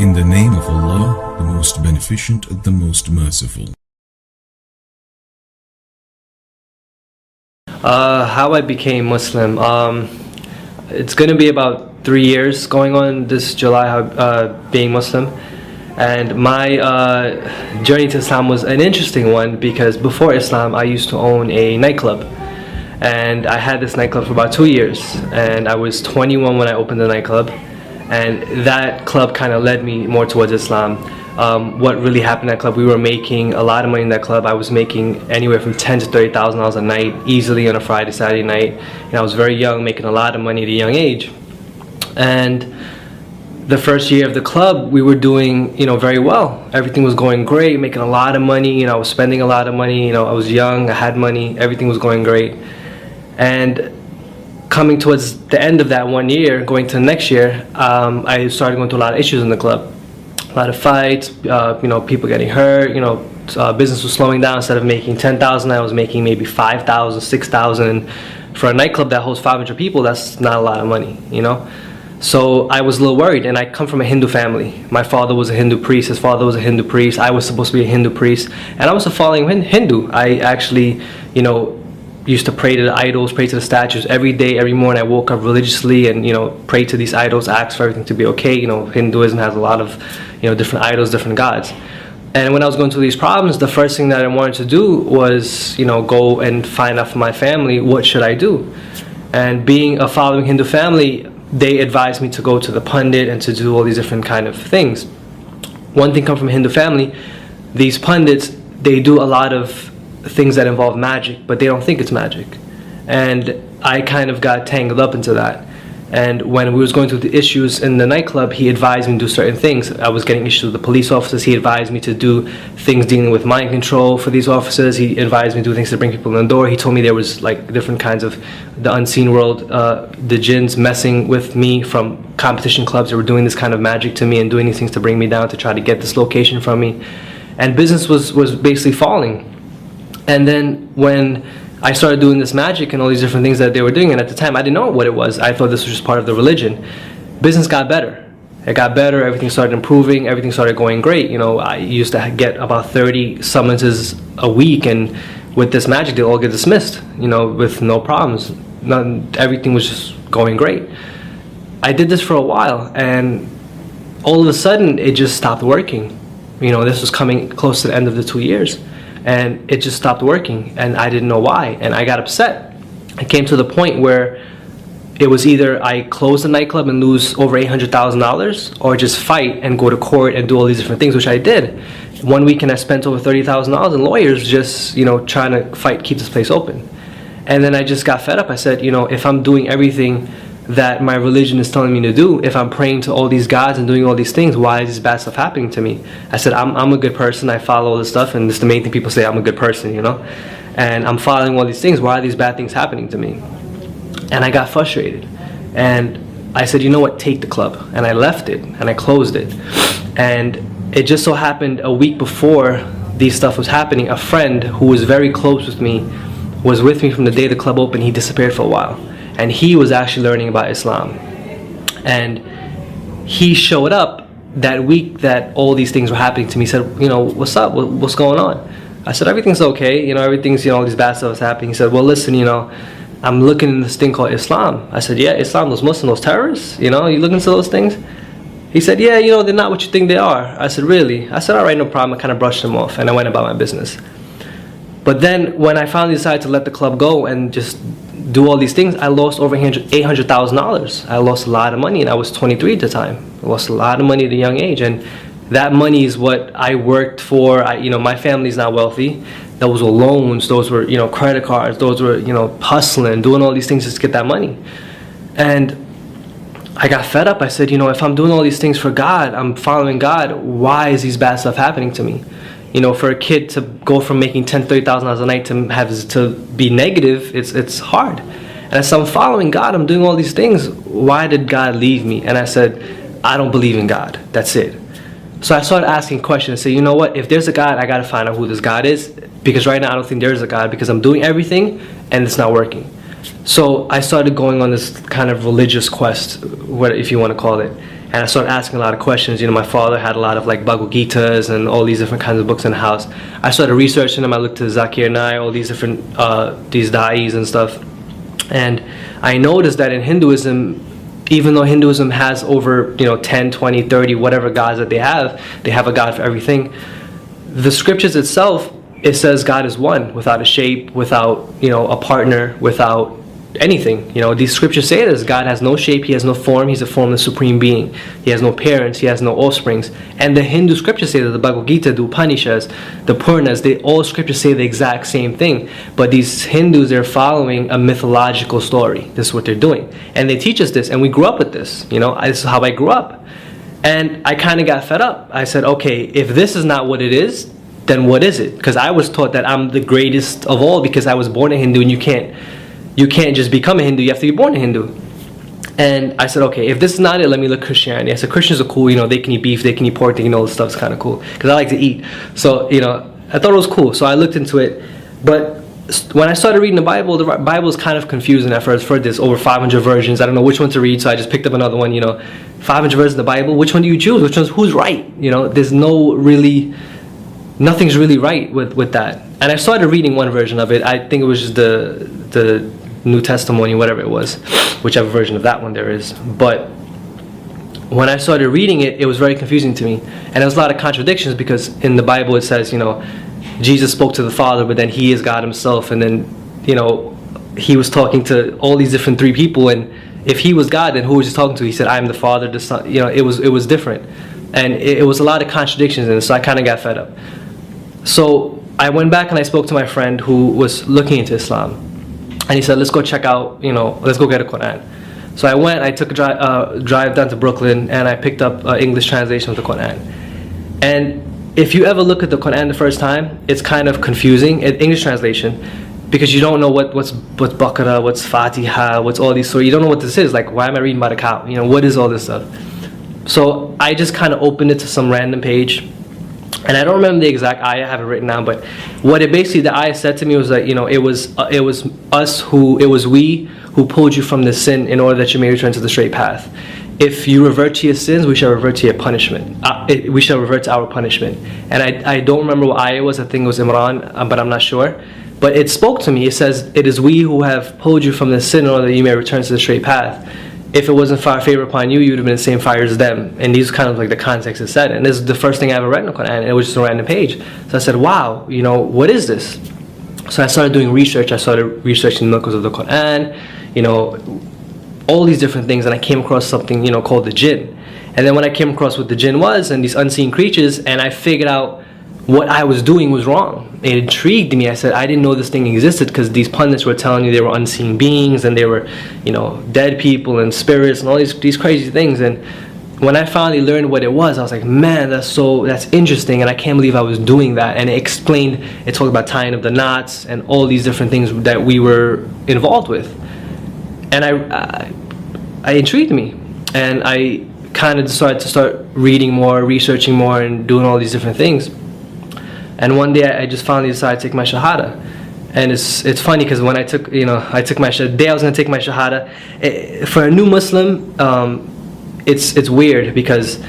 In the name of Allah, the most beneficent, the most merciful. How I became Muslim. It's going to be about 3 years going on this July, being Muslim. And my journey to Islam was an interesting one because before Islam I used to own a nightclub. And I had this nightclub for about 2 years. And I was 21 when I opened the nightclub. And that club kind of led me more towards Islam. What really happened in that club, we were making a lot of money in that club. I was making anywhere from $10,000 to $30,000 a night, easily on a Friday, Saturday night. And I was very young, making a lot of money at a young age. And the first year of the club, we were doing, very well. Everything was going great, making a lot of money. I was spending a lot of money. I was young, I had money, everything was going great. And coming towards the end of that 1 year, going to the next year, I started going through a lot of issues in the club. A lot of fights, people getting hurt, business was slowing down. Instead of making 10,000, I was making maybe 5,000, 6,000. For a nightclub that holds 500 people, that's not a lot of money, So I was a little worried, and I come from a Hindu family. My father was a Hindu priest, his father was a Hindu priest, I was supposed to be a Hindu priest, and I was a following Hindu. I actually, used to pray to the idols, pray to the statues every day, every morning. I woke up religiously and prayed to these idols, asked for everything to be okay. Hinduism has a lot of different idols, different gods. And when I was going through these problems, the first thing that I wanted to do was go and find out from my family, what should I do? And being a following Hindu family, they advised me to go to the pundit and to do all these different kind of things. One thing come from a Hindu family, these pundits, they do a lot of things that involve magic, but they don't think it's magic. And I kind of got tangled up into that. And when we was going through the issues in the nightclub, he advised me to do certain things. I was getting issues with the police officers. He advised me to do things dealing with mind control for these officers. He advised me to do things to bring people in the door. He told me there was like different kinds of the unseen world, the jinns messing with me from competition clubs. They were doing this kind of magic to me and doing these things to bring me down, to try to get this location from me. And business was basically falling. And then when I started doing this magic and all these different things that they were doing, and at the time I didn't know what it was. I thought this was just part of the religion. Business got better. It got better, everything started improving, everything started going great. I used to get about 30 summonses a week, and with this magic they all get dismissed, with no problems. Everything was just going great. I did this for a while, and all of a sudden it just stopped working. This was coming close to the end of the 2 years. And it just stopped working, and I didn't know why, and I got upset. It came to the point where it was either I close the nightclub and lose over $800,000, or just fight and go to court and do all these different things, which I did. One weekend I spent over $30,000 in lawyers just trying to fight, keep this place open. And then I just got fed up. I said, if I'm doing everything that my religion is telling me to do, if I'm praying to all these gods and doing all these things, why is this bad stuff happening to me? I said, I'm a good person, I follow all this stuff, and this is the main thing people say, I'm a good person, and I'm following all these things, why are these bad things happening to me? And I got frustrated, and I said, you know what, take the club. And I left it, and I closed it. And it just so happened a week before these stuff was happening, a friend who was very close with me was with me from the day the club opened. He disappeared for a while. And he was actually learning about Islam. And he showed up that week that all these things were happening to me. He said, what's up? What's going on? I said, everything's okay. everything's, all these bad stuff is happening. He said, well, listen, I'm looking in this thing called Islam. I said, yeah, Islam, those Muslims, those terrorists, you looking into those things? He said, yeah, they're not what you think they are. I said, really? I said, all right, no problem. I kind of brushed them off, and I went about my business. But then when I finally decided to let the club go and just do all these things, I lost over $800,000. I lost a lot of money, and I was 23 at the time. I lost a lot of money at a young age, and that money is what I worked for. My family's not wealthy. Those were loans, those were credit cards, those were hustling, doing all these things just to get that money. And I got fed up. I said, if I'm doing all these things for God, I'm following God, why is these bad stuff happening to me? For a kid to go from making $10,000, $30,000 a night to be negative, it's hard. And I said, I'm following God, I'm doing all these things. Why did God leave me? And I said, I don't believe in God. That's it. So I started asking questions and say, you know what? If there's a God, I got to find out who this God is, because right now I don't think there is a God, because I'm doing everything and it's not working. So I started going on this kind of religious quest, if you want to call it. and I started asking a lot of questions. You know, my father had a lot of like Bhagavad Gitas and all these different kinds of books in the house. I started researching them. I looked to Zakir Naik, all these different these da'is and stuff, and I noticed that in Hinduism, even though Hinduism has over 10, 20, 30 whatever gods that they have a god for everything. The scriptures itself, it says God is one, without a shape, without a partner, without anything. These scriptures say this: God has no shape, he has no form, he's a formless supreme being, he has no parents, he has no offsprings. And the Hindu scriptures say that, the Bhagavad Gita, the Upanishads, the Puranas, all scriptures say the exact same thing. But these Hindus, they're following a mythological story. This is what they're doing, and they teach us this, and we grew up with this. This is how I grew up, and I kind of got fed up. I said, okay, if this is not what it is, then what is it? Because I was taught that I'm the greatest of all because I was born a Hindu, and you can't just become a Hindu, you have to be born a Hindu. And I said, okay, if this is not it, let me look at Christianity. I said, Christians are cool, they can eat beef, they can eat pork, they can all this stuff's kind of cool. Because I like to eat. So, I thought it was cool. So I looked into it. But when I started reading the Bible is kind of confusing at first. There's over 500 versions. I don't know which one to read, so I just picked up another one, 500 versions of the Bible. Which one do you choose? Who's right? There's nothing's really right with that. And I started reading one version of it. I think it was just the New Testimony, whatever it was, whichever version of that one there is. But when I started reading it, it was very confusing to me, and there was a lot of contradictions, because in the Bible it says, Jesus spoke to the Father, but then he is God himself, and then he was talking to all these different three people, and if he was God, then who was he talking to? He said, I am the Father, the Son. It was different, and it was a lot of contradictions in it. So I kind of got fed up. So I went back and I spoke to my friend who was looking into Islam. And he said, let's go check out, let's go get a Quran. So I went, I took a drive down to Brooklyn, and I picked up an English translation of the Quran. And if you ever look at the Quran the first time, it's kind of confusing, English translation, because you don't know what's Baqarah, what's Fatiha, what's all these, so you don't know what this is. Like, why am I reading about a cow? What is all this stuff? So I just kind of opened it to some random page. And I don't remember the exact ayah, I have it written down, but what it basically, the ayah said to me was that, it was we who pulled you from the sin in order that you may return to the straight path. If you revert to your sins, we shall revert to your punishment. We shall revert to our punishment. And I don't remember what ayah it was, I think it was Imran, but I'm not sure. But it spoke to me, it says, it is we who have pulled you from the sin in order that you may return to the straight path. If it wasn't for our favor upon you, you would have been in the same fire as them. And these kind of like the context it said. And this is the first thing I ever read in the Quran, and it was just a random page. So I said, wow, what is this? So I started doing research. I started researching the miracles of the Quran, all these different things, and I came across something, called the jinn. And then when I came across what the jinn was, and these unseen creatures, and I figured out what I was doing was wrong. It intrigued me. I said, I didn't know this thing existed, because these pundits were telling you they were unseen beings, and they were, dead people and spirits and all these crazy things. And when I finally learned what it was, I was like, man, that's interesting, and I can't believe I was doing that. And it talked about tying up the knots and all these different things that we were involved with. And I intrigued me, and I kind of decided to start reading more, researching more, and doing all these different things. And one day I just finally decided to take my Shahada. And it's funny, because when I took my Shahada, the day I was going to take my Shahada, for a new Muslim, it's weird, because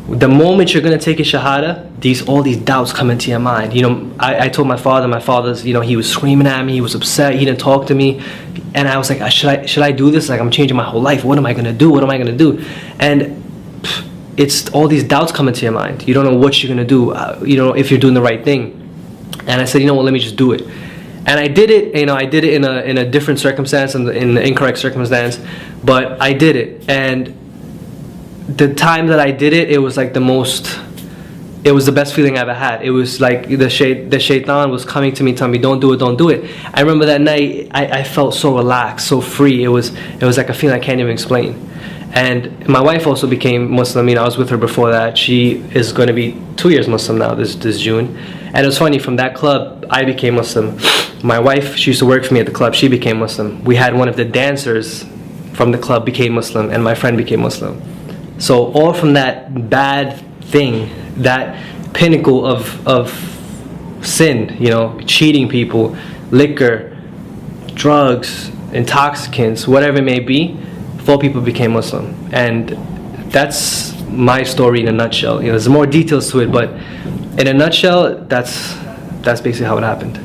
the moment you're going to take a Shahada, all these doubts come into your mind. I told my father's, he was screaming at me, he was upset, he didn't talk to me. And I was like, should I do this? Like, I'm changing my whole life. What am I going to do? What am I going to do? And it's all these doubts come into your mind. You don't know what you're going to do, if you're doing the right thing. And I said, let me just do it. And I did it, I did it in a different circumstance, in the incorrect circumstance, but I did it. And the time that I did it, it was like it was the best feeling I ever had. It was like the shaitan was coming to me, telling me, don't do it, don't do it. I remember that night, I felt so relaxed, so free. It was like a feeling I can't even explain. And my wife also became Muslim. I was with her before that. She is going to be 2 years Muslim now, this June. And it was funny, from that club, I became Muslim. My wife, she used to work for me at the club, she became Muslim. We had one of the dancers from the club became Muslim, and my friend became Muslim. So all from that bad thing, that pinnacle of sin, cheating people, liquor, drugs, intoxicants, whatever it may be, 4 people became Muslim. And that's my story in a nutshell. You know, there's more details to it, but in a nutshell, that's basically how it happened.